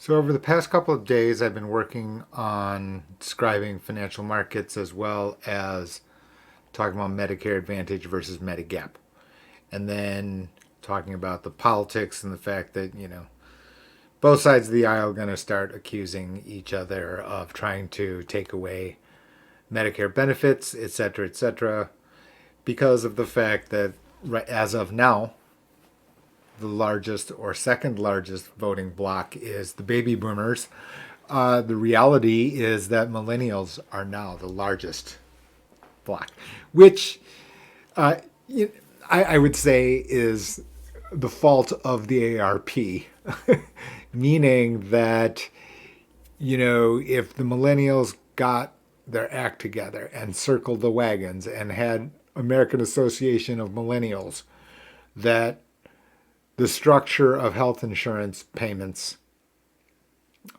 So, over the past couple of days, I've been working on describing financial markets as well as talking about Medicare Advantage versus Medigap. And then talking about the politics and the fact that, both sides of the aisle are going to start accusing each other of trying to take away Medicare benefits, et cetera, because of the fact that, right as of now, the largest or second largest voting bloc is the baby boomers. The reality is that millennials are now the largest bloc, which uh, I would say is the fault of the ARP, meaning that, if the millennials got their act together and circled the wagons and had American Association of Millennials, that the structure of health insurance payments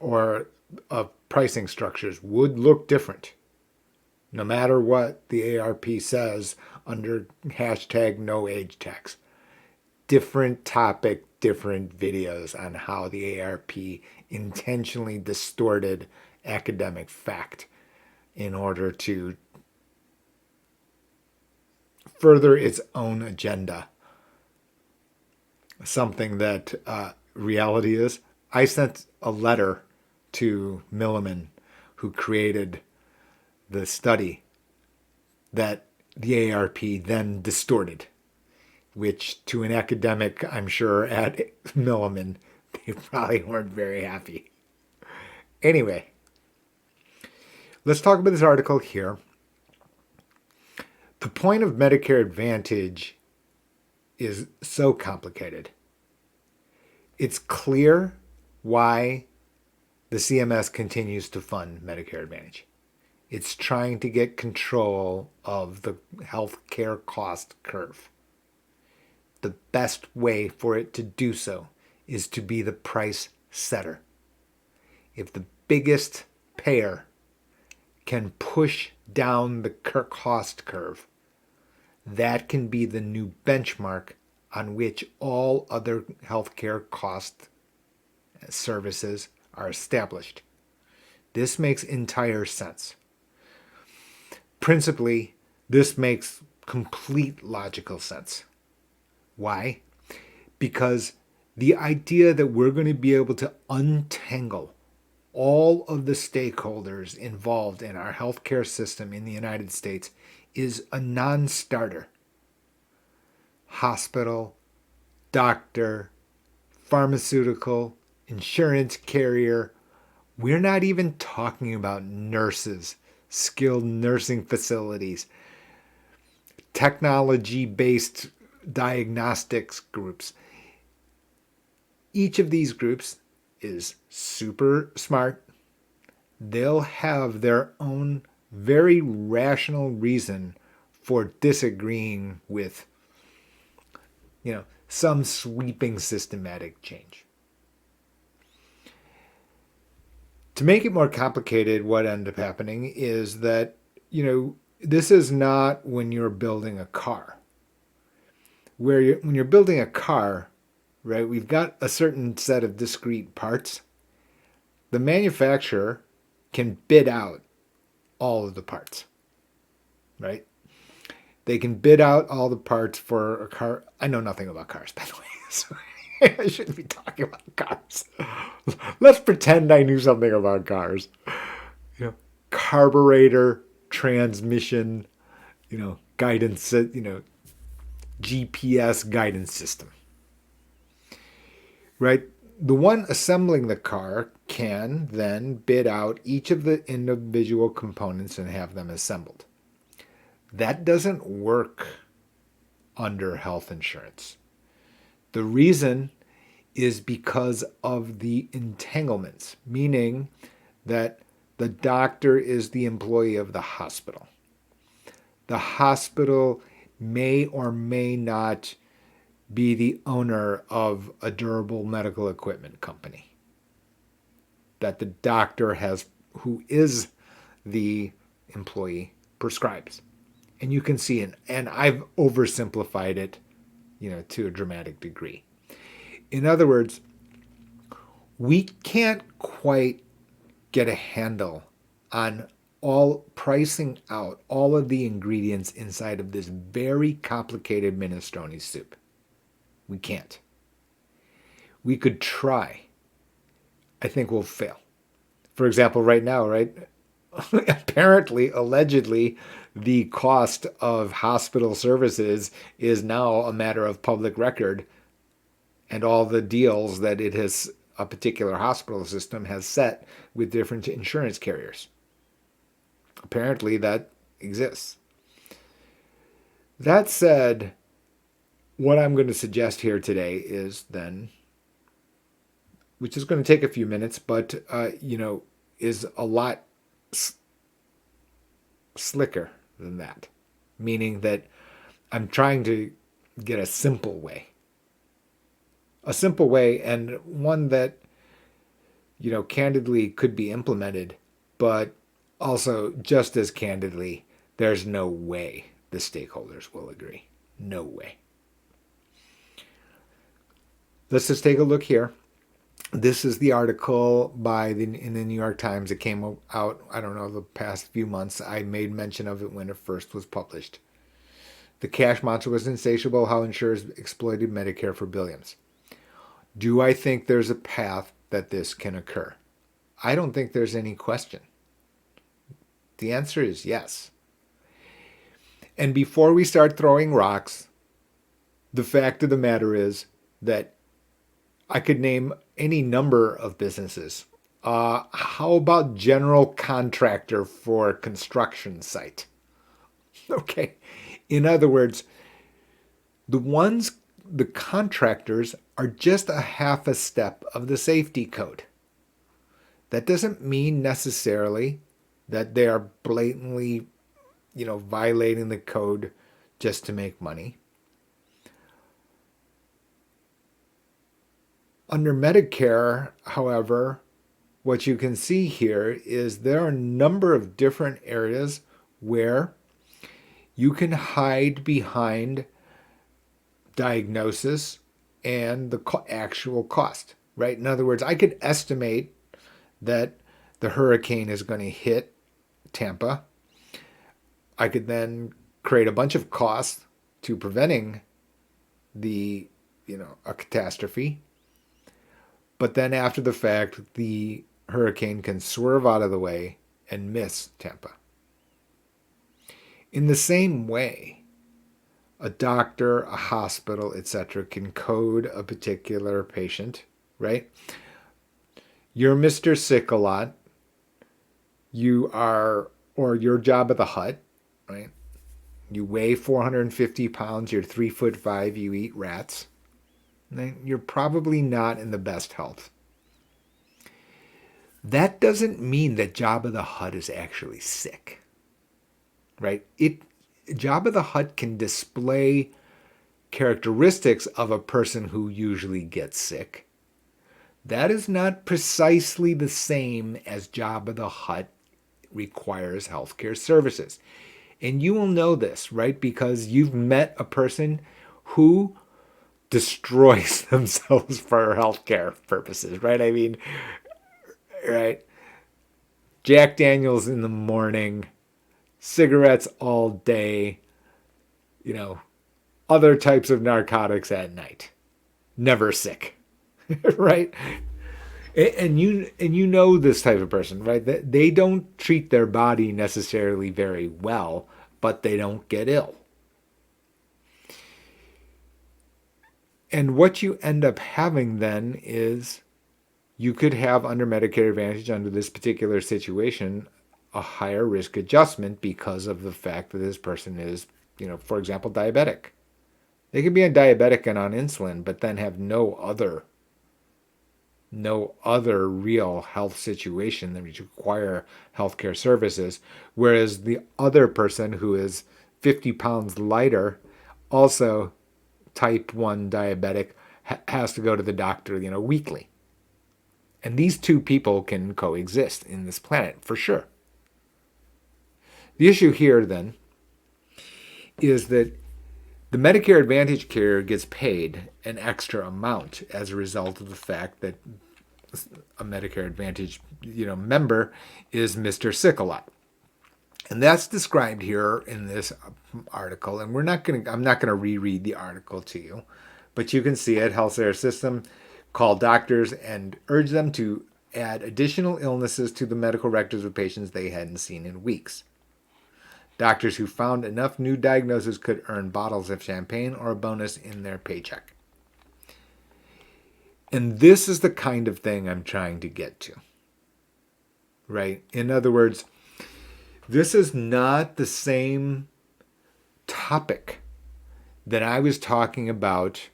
or of pricing structures would look different no matter what the ARP says under hashtag no age tax. Different topic, different videos on how the ARP intentionally distorted academic fact in order to further its own agenda. Something that reality is. I sent a letter to Milliman, who created the study that the ARP then distorted, which to an academic, I'm sure, at Milliman, they probably weren't very happy. Anyway, let's talk about this article here. The point of Medicare Advantage is so complicated. It's clear why the CMS continues to fund Medicare Advantage. It's trying to get control of the healthcare cost curve. The best way for it to do so is to be the price setter. If the biggest payer can push down the cost curve, that can be the new benchmark on which all other healthcare cost services are established. This makes entire sense. Principally, this makes complete logical sense. Why? Because the idea that we're going to be able to untangle all of the stakeholders involved in our healthcare system in the United States is a non-starter. Hospital, doctor, pharmaceutical, insurance carrier. We're not even talking about nurses, skilled nursing facilities, technology-based diagnostics groups. Each of these groups is super smart. They'll have their own very rational reason for disagreeing with, some sweeping systematic change. To make it more complicated, what ended up happening is that, this is not when you're building a car. When you're building a car, right, we've got a certain set of discrete parts. The manufacturer can bid out all of the parts, right? They can bid out all the parts for a car. I know nothing about cars, by the way, so I shouldn't be talking about cars. Let's pretend I knew something about cars. Carburetor, transmission, guidance, GPS guidance system, right? The one assembling the car can then bid out each of the individual components and have them assembled. That doesn't work under health insurance. The reason is because of the entanglements, meaning that the doctor is the employee of the hospital. The hospital may or may not be the owner of a durable medical equipment company that the doctor has, who is the employee, prescribes. And you can see it, and I've oversimplified it, to a dramatic degree. In other words, We can't quite get a handle on all pricing out all of the ingredients inside of this very complicated minestrone soup. We can't. We could try. I think we'll fail. For example, right now, right? Apparently, allegedly, the cost of hospital services is now a matter of public record, and all the deals that a particular hospital system has set with different insurance carriers. Apparently, that exists. That said, what I'm going to suggest here today is then, which is going to take a few minutes, but is a lot slicker than that. Meaning that I'm trying to get a simple way. A simple way, and one that, candidly could be implemented, but also just as candidly, there's no way the stakeholders will agree. No way. Let's just take a look here. This is the article in the New York Times. It came out, I don't know, the past few months. I made mention of it when it first was published. The cash monster was insatiable, how insurers exploited Medicare for billions. Do I think there's a path that this can occur? I don't think there's any question. The answer is yes. And before we start throwing rocks, the fact of the matter is that I could name any number of businesses. How about general contractor for a construction site? Okay. In other words, the contractors are just a half a step of the safety code. That doesn't mean necessarily that they are blatantly, violating the code just to make money. Under Medicare, however, what you can see here is there are a number of different areas where you can hide behind diagnosis and the actual cost, right? In other words, I could estimate that the hurricane is going to hit Tampa. I could then create a bunch of costs to preventing a catastrophe. But then after the fact, the hurricane can swerve out of the way and miss Tampa. In the same way, a doctor, a hospital, etc., can code a particular patient, right? You're Mr. Sick-a-Lot. You are, or your job at the hut, right? You weigh 450 pounds, you're 3'5", you eat rats. You're probably not in the best health. That doesn't mean that Jabba the Hutt is actually sick, right? Jabba the Hutt can display characteristics of a person who usually gets sick. That is not precisely the same as Jabba the Hutt requires healthcare services. And you will know this, right? Because you've met a person who destroys themselves for healthcare purposes, right? I mean, right? Jack Daniels in the morning, cigarettes all day, other types of narcotics at night. Never sick, right? And you know this type of person, right? They don't treat their body necessarily very well, but they don't get ill. And what you end up having then is you could have under Medicare Advantage, under this particular situation, a higher risk adjustment because of the fact that this person is, for example, diabetic. They could be on diabetic and on insulin, but then have no other real health situation that would require healthcare services. Whereas the other person who is 50 pounds lighter, also type 1 diabetic, has to go to the doctor, weekly. And these two people can coexist in this planet for sure. The issue here then is that the Medicare Advantage carrier gets paid an extra amount as a result of the fact that a Medicare Advantage, member is Mr. Sick-a-Lot. And that's described here in this article. And I'm not going to reread the article to you, but you can see it. Health care system called doctors and urge them to add additional illnesses to the medical records of patients they hadn't seen in weeks. Doctors who found enough new diagnoses could earn bottles of champagne or a bonus in their paycheck. And this is the kind of thing I'm trying to get to, right? In other words, this is not the same topic that I was talking about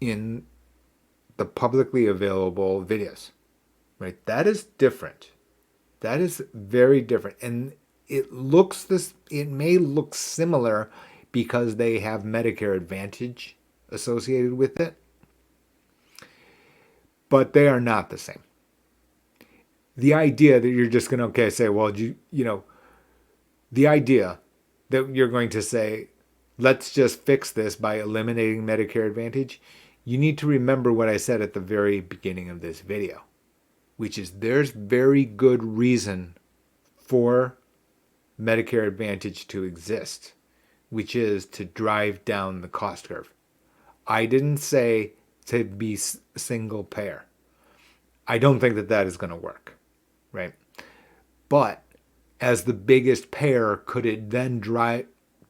in the publicly available videos, right? That is different. That is very different. And it may look similar because they have Medicare Advantage associated with it, but they are not the same. The idea that you're just going to say, well, the idea that you're going to say, let's just fix this by eliminating Medicare Advantage, you need to remember what I said at the very beginning of this video, which is there's very good reason for Medicare Advantage to exist, which is to drive down the cost curve. I didn't say to be single payer. I don't think that is going to work, right? But as the biggest payer, could it then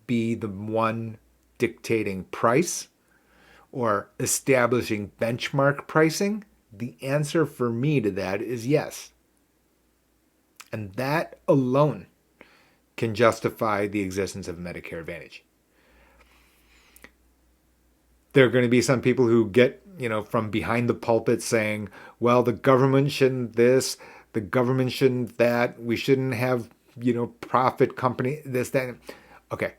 be the one dictating price or establishing benchmark pricing? The answer for me to that is yes. And that alone can justify the existence of Medicare Advantage. There are going to be some people who get, from behind the pulpit saying, well, the government shouldn't this, the government shouldn't that, we shouldn't have, profit company, this, that. Okay,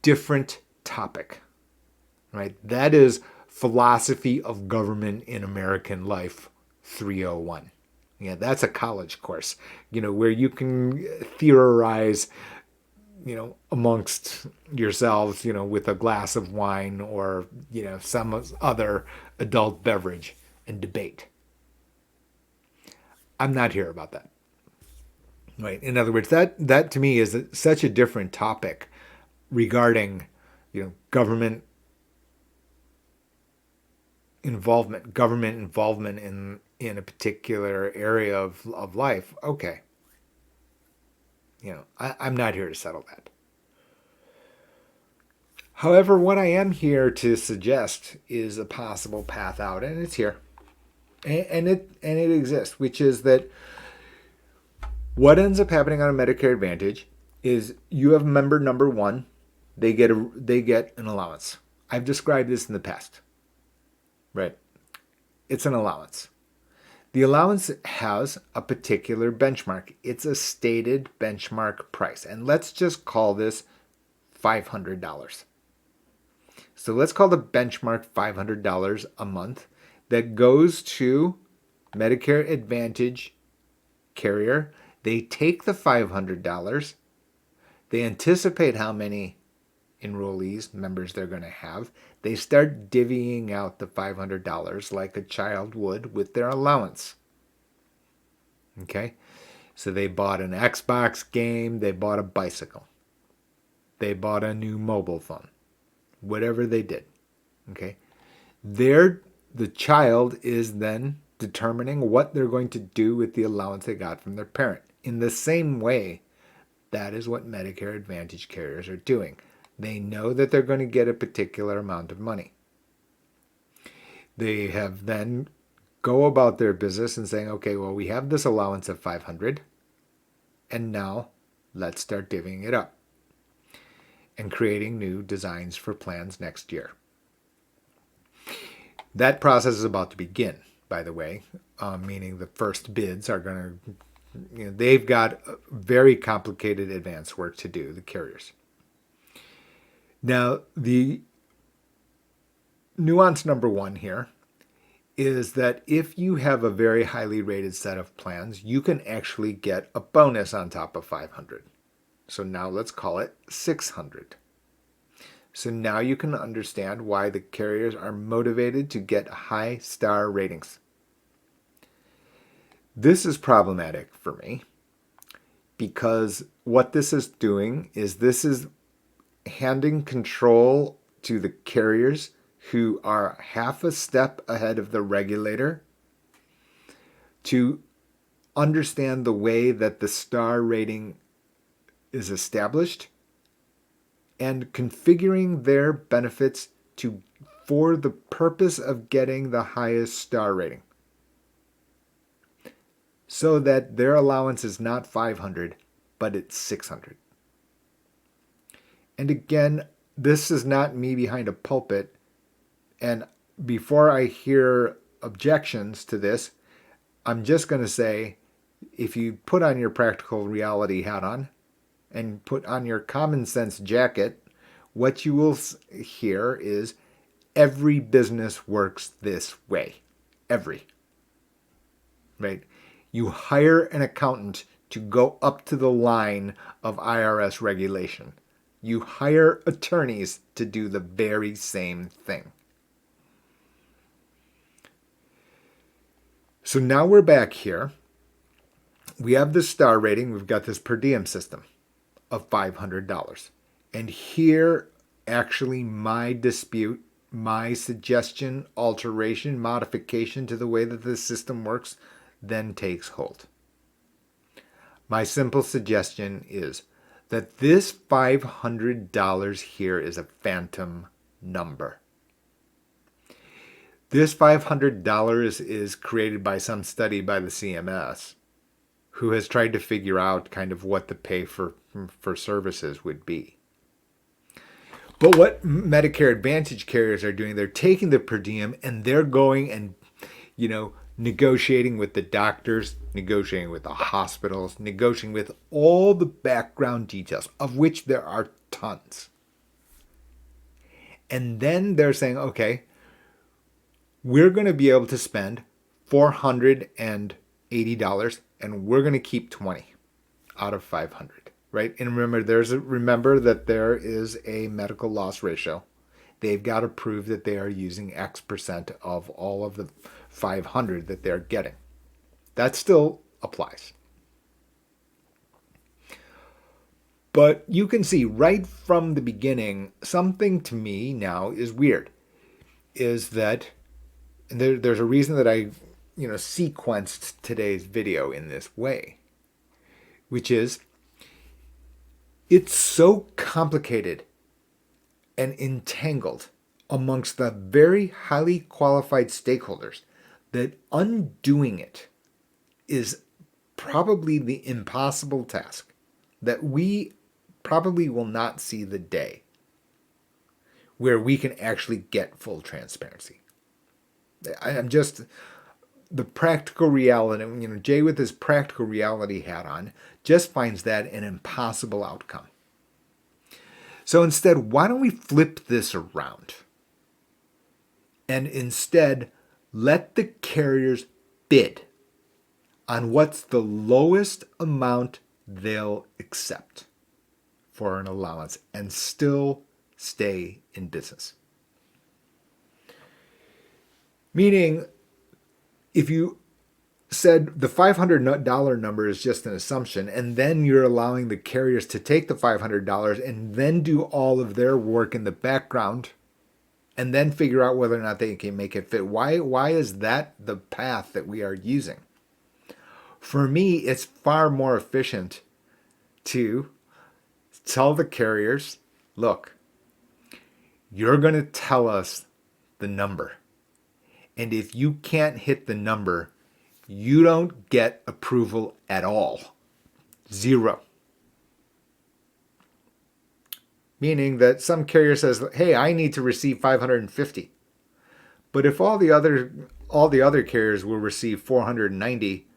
different topic, right? That is Philosophy of Government in American Life 301. Yeah, that's a college course, where you can theorize, amongst yourselves, with a glass of wine or, some other adult beverage and debate. I'm not here about that. Right. In other words, that to me is such a different topic regarding, government involvement in a particular area of life. Okay. I'm not here to settle that. However, what I am here to suggest is a possible path out, and it's here. And it exists, which is that what ends up happening on a Medicare Advantage is you have member number one, they get an allowance. I've described this in the past. Right? It's an allowance. The allowance has a particular benchmark. It's a stated benchmark price. And let's just call this $500. So let's call the benchmark $500 a month that goes to Medicare Advantage carrier. They take the $500. They anticipate how many enrollees, members they're going to have. They start divvying out the $500 like a child would with their allowance. Okay? So they bought an Xbox game, they bought a bicycle. They bought a new mobile phone. Whatever they did. Okay? The child is then determining what they're going to do with the allowance they got from their parent. In the same way, that is what Medicare Advantage carriers are doing. They know that they're going to get a particular amount of money. They have then go about their business and saying, okay, well, we have this allowance of $500, and now let's start divvying it up and creating new designs for plans next year. That process is about to begin, by the way, meaning the first bids are going to, they've got very complicated advance work to do, the carriers. Now, the nuance number one here is that if you have a very highly rated set of plans, you can actually get a bonus on top of 500. So now let's call it 600. So now you can understand why the carriers are motivated to get high star ratings. This is problematic for me because what this is doing is this is handing control to the carriers who are half a step ahead of the regulator to understand the way that the star rating is established and configuring their benefits for the purpose of getting the highest star rating, so that their allowance is not 500, but it's 600. And again, this is not me behind a pulpit. And before I hear objections to this, I'm just going to say, if you put on your practical reality hat on and put on your common sense jacket, what you will hear is every business works this way. Every. Right? You hire an accountant to go up to the line of IRS regulation. You hire attorneys to do the very same thing. So now we're back here. We have the star rating. We've got this per diem system of $500. And here, actually, my dispute, my suggestion, alteration, modification to the way that this system works then takes hold. My simple suggestion is that this $500 here is a phantom number. This $500 is created by some study by the CMS, who has tried to figure out kind of what the pay for services would be. But what Medicare Advantage carriers are doing, they're taking the per diem and they're going and, negotiating with the doctors, negotiating with the hospitals, negotiating with all the background details, of which there are tons. And then they're saying, okay, we're going to be able to spend $480 and we're going to keep 20 out of 500, right? And remember that there is a medical loss ratio. They've got to prove that they are using X percent of all of the 500 that they're getting. That still applies. But you can see right from the beginning, something to me now is weird. Is that there's a reason that I sequenced today's video in this way, which is it's so complicated and entangled amongst the very highly qualified stakeholders that undoing it is probably the impossible task, that we probably will not see the day where we can actually get full transparency. I'm just the practical reality, Jay with his practical reality hat on just finds that an impossible outcome. So instead, why don't we flip this around and instead let the carriers bid on what's the lowest amount they'll accept for an allowance and still stay in business. Meaning, if you said the $500 number is just an assumption, and then you're allowing the carriers to take the $500 and then do all of their work in the background and then figure out whether or not they can make it fit. Why is that the path that we are using? For me, it's far more efficient to tell the carriers, look, you're going to tell us the number. And if you can't hit the number, you don't get approval at all. Zero. Meaning that some carrier says, hey, I need to receive 550. But if all the other carriers will receive 490,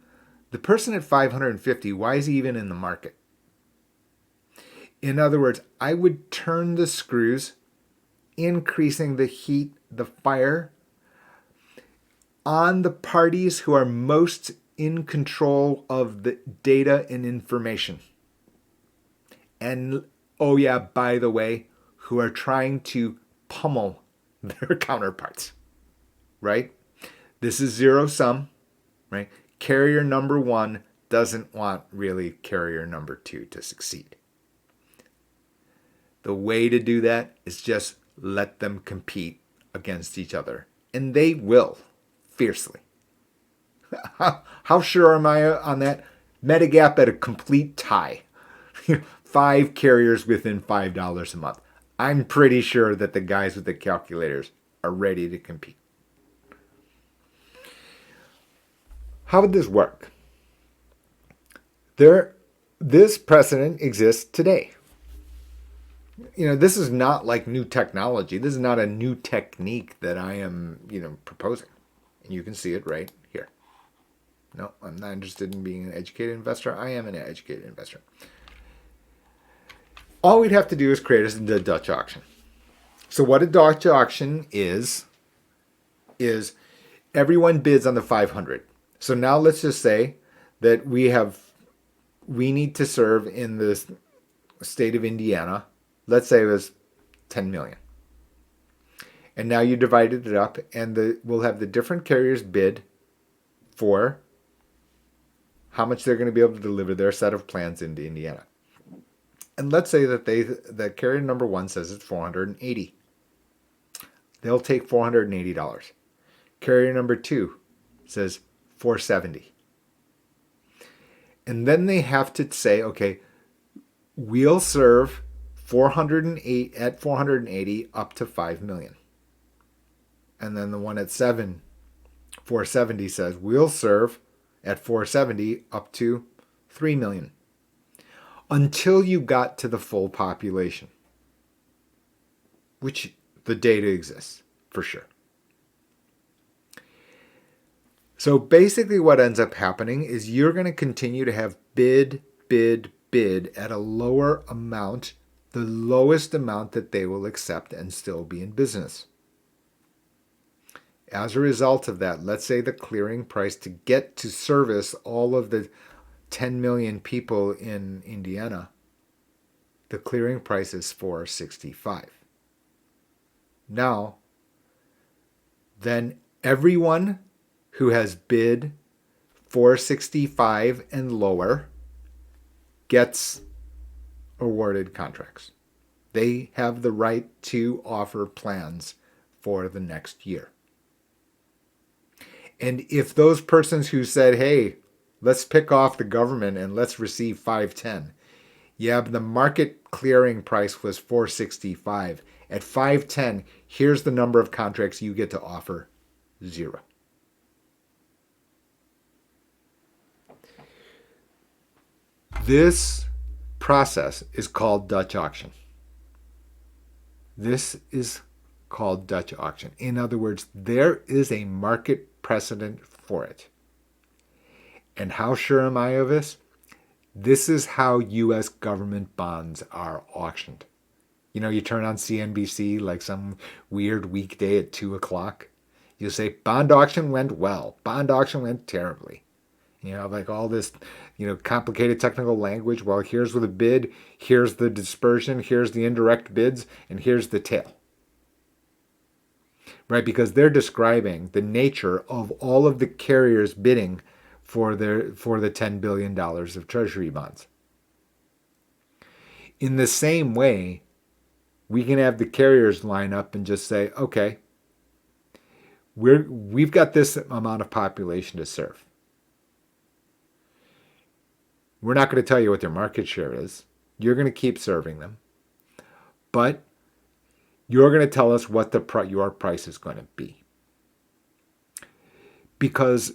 the person at 550, why is he even in the market? In other words, I would turn the screws, increasing the heat, the fire, on the parties who are most in control of the data and information. And, oh yeah, by the way, who are trying to pummel their counterparts, right? This is zero sum, right? carrier number one doesn't want really carrier number two to succeed. The way to do that is just let them compete against each other. And they will, fiercely. How sure am I on that? Medigap at a complete tie. 5 carriers within $5 a month. I'm pretty sure that the guys with the calculators are ready to compete. How would this work? This precedent exists today. This is not like new technology. This is not a new technique that I am, proposing. And you can see it right here. No, I'm not interested in being an educated investor. I am an educated investor. All we'd have to do is create a Dutch auction. So what a Dutch auction is everyone bids on the 500. So now let's just say that we need to serve in the state of Indiana. Let's say it was 10 million. And now you divided it up, and we'll have the different carriers bid for how much they're going to be able to deliver their set of plans into Indiana. And let's say that carrier number one says it's $480. They'll take $480. Carrier number two says $470. And then they have to say, okay, we'll serve 480 up to 5 million. And then the one at 470 says we'll serve at 470 up to 3 million. Until you got to the full population, which the data exists for sure. So basically what ends up happening is you're going to continue to have bid at a lower amount, the lowest amount that they will accept and still be in business. As a result of that, let's say the clearing price to get to service all of the 10 million people in Indiana, the clearing price is $465. Now, then everyone who has bid $465 and lower gets awarded contracts. They have the right to offer plans for the next year. And if those persons who said, hey, let's pick off the government and let's receive 510. Yeah, but the market clearing price was $465. At 510, here's the number of contracts you get to offer, 0. This process is called Dutch auction. This is called Dutch auction. In other words, there is a market precedent for it. And how sure am I of this? This is how U.S. government bonds are auctioned. You turn on CNBC like some weird weekday at 2 o'clock. You say, bond auction went well. Bond auction went terribly. Like all this, complicated technical language. Well, here's the bid, here's the dispersion, here's the indirect bids, and here's the tail. Right? Because they're describing the nature of all of the carriers bidding for the $10 billion of treasury bonds. In the same way, we can have the carriers line up and just say, okay, we've got this amount of population to serve. We're not going to tell you what their market share is. You're going to keep serving them. But you're going to tell us what your price is going to be. Because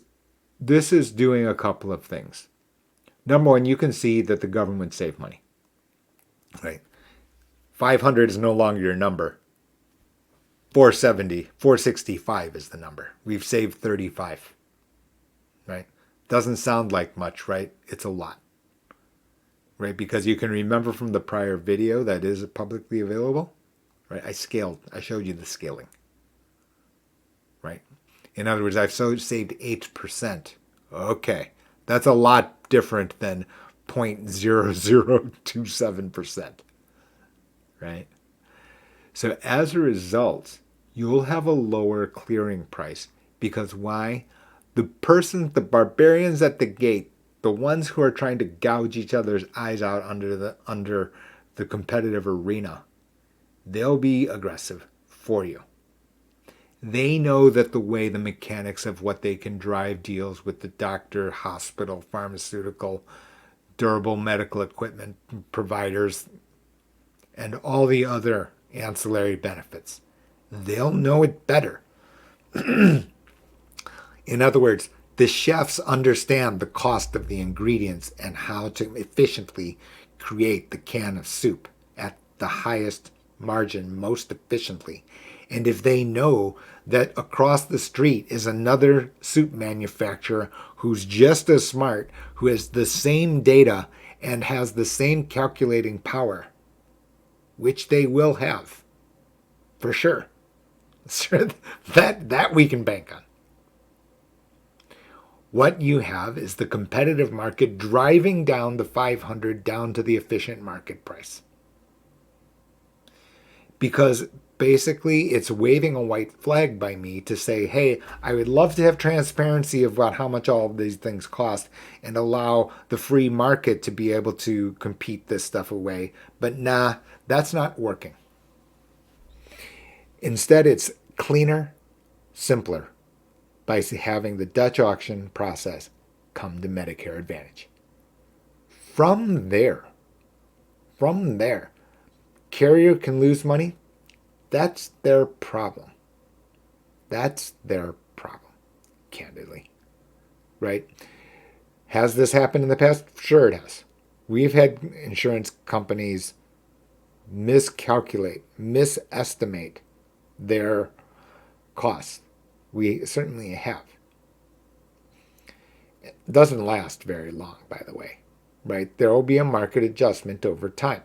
this is doing a couple of things. Number one, you can see that the government saved money. Right? 500 is no longer your number. 465 is the number. We've saved 35. Right? Doesn't sound like much, right? It's a lot. Right? Because you can remember from the prior video that is publicly available. Right? I showed you the scaling. Right? In other words, I've saved 8%. Okay. That's a lot different than 0.0027%. Right? So as a result, you'll have a lower clearing price. Because why? The barbarians at the gate, the ones who are trying to gouge each other's eyes out under the competitive arena, they'll be aggressive for you. They know that the mechanics of what they can drive deals with the doctor, hospital, pharmaceutical, durable medical equipment providers, and all the other ancillary benefits. They'll know it better. In other words, the chefs understand the cost of the ingredients and how to efficiently create the can of soup at the highest margin most efficiently. And if they know that across the street is another soup manufacturer who's just as smart, who has the same data and has the same calculating power, which they will have, for sure. That we can bank on. What you have is the competitive market driving down the 500 down to the efficient market price. Because basically it's waving a white flag by me to say, hey, I would love to have transparency about how much all of these things cost and allow the free market to be able to compete this stuff away. But nah, that's not working. Instead, it's cleaner, simpler, by having the Dutch auction process come to Medicare Advantage. From there, carrier can lose money. That's their problem. That's their problem, candidly. Right? Has this happened in the past? Sure it has. We've had insurance companies miscalculate, misestimate their costs. We certainly have. It doesn't last very long, by the way, right? There will be a market adjustment over time.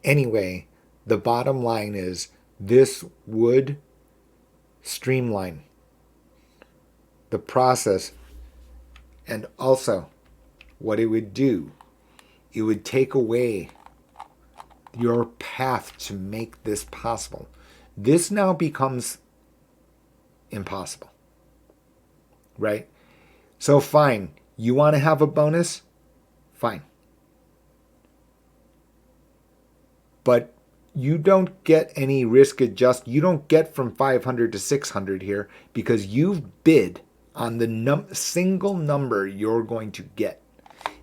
Anyway, the bottom line is this would streamline the process, and also what it would do, it would take away your path to make this possible. This now becomes impossible, right? So fine, you want to have a bonus? Fine. But you don't get any risk adjust. You don't get from 500 to 600 here because you've bid on the single number you're going to get.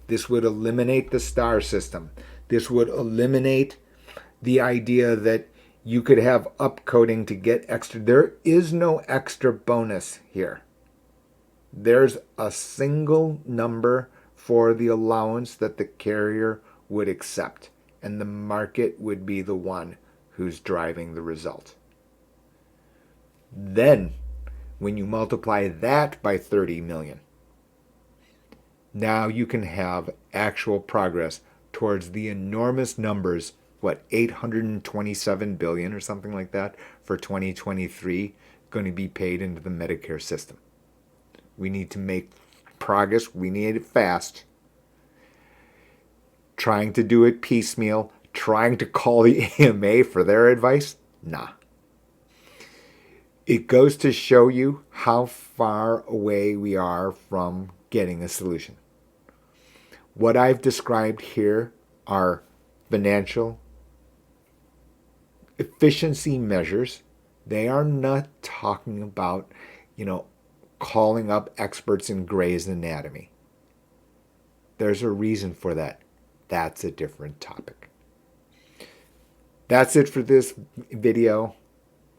This would eliminate the star system. This would eliminate the idea that you could have upcoding to get extra. There is no extra bonus here. There's a single number for the allowance that the carrier would accept, and the market would be the one who's driving the result. Then, when you multiply that by 30 million, now you can have actual progress towards the enormous numbers, 827 billion or something like that for 2023 going to be paid into the Medicare system. We need to make progress. We need it fast. Trying to do it piecemeal, trying to call the AMA for their advice? Nah. It goes to show you how far away we are from getting a solution. What I've described here are financial efficiency measures. They are not talking about, calling up experts in Gray's Anatomy. There's a reason for that. That's a different topic. That's it for this video.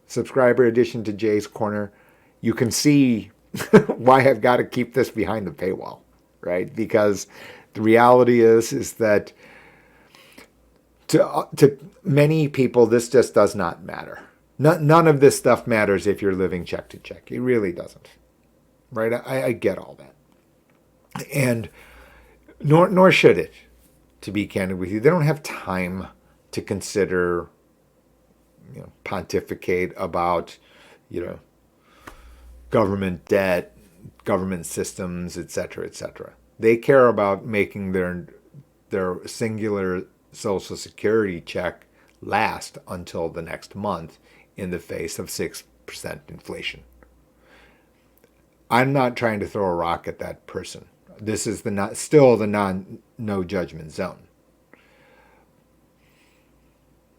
Subscriber edition to Jay's Corner. You can see why I've got to keep this behind the paywall, right? Because the reality is that to many people, this just does not matter. None of this stuff matters if you're living check to check. It really doesn't, right? I get all that. And nor should it, to be candid with you. They don't have time to consider, pontificate about, government debt, government systems, etc., etc. They care about making their singular Social Security check last until the next month in the face of 6% inflation. I'm not trying to throw a rock at that person. This is the not still the no judgment zone.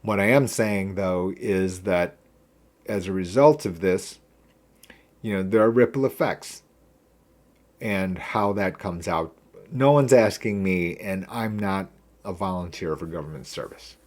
What I am saying though is that as a result of this, there are ripple effects and how that comes out. No one's asking me, and I'm not a volunteer for government service.